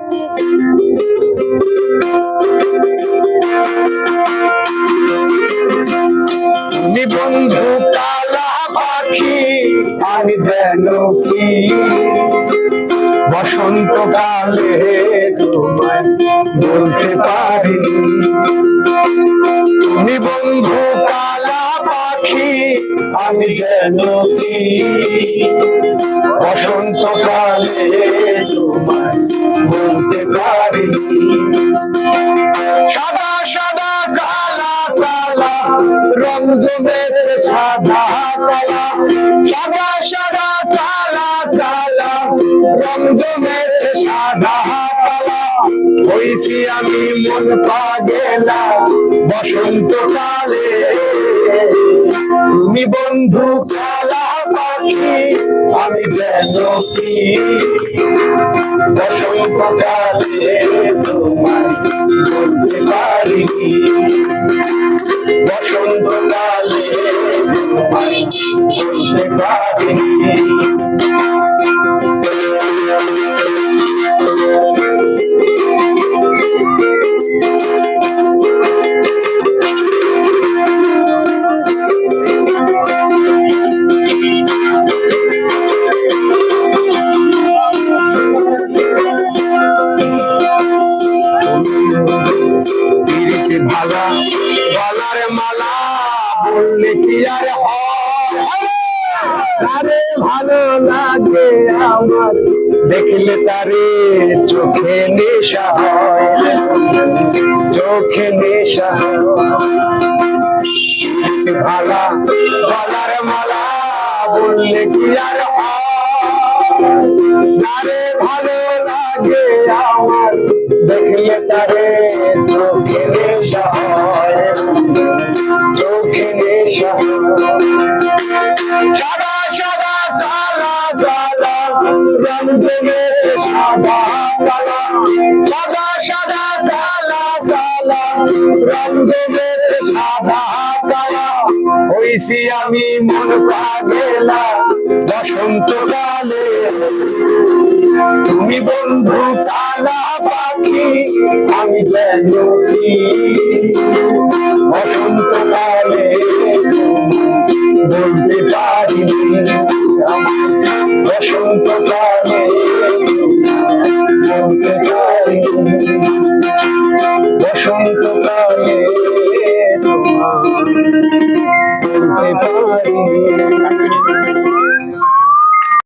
তুমি বন্ধু কালা পাখি, আমি যেন কি বসন্তকালে তোমায় বলতে পারিনি। তুমি বন্ধু কালা পাখি, আমি যেন কি বসন্তকালে তোমায় বলতে পারিনি। সাদা সাদা কালা কালা রং জমেছে সাদা কালা, সাদা সাদা কালা কালা রং জমেছে সাদা কালা। হইছি আমি মন পাগেলা বসন্তকালে। তুমি বন্ধু কালা পাখি, আমি যেন কি বসন্তকালে তোমায় বলতে পারিনি। বসন্তকালে তোমায় বলতে পারিনি। ভালা গলার মালা বললে কি আর হয়? আরে ভালো লাগে আমার দেখলে তারে চোখে নেশা হয়, চোখে নেশা ভালা গলার মালা বললে কি আর হয়? আরে ভালো লাগে আমার দেখলে তারে চোখে নেশা হয়, চোখে নেশা। সাদা সাদা কালা কালা রং জমেছে সাদা কালা, সাদা সাদা কালা কালা রং জমেছে সাদা কালা। হইছি আমি মন পাগেলা বসন্তকালে। তুমি বন্ধু কালা পাখি, আমি যেন কি বসন্তকালে বলতে পারিনি। বসন্তকালে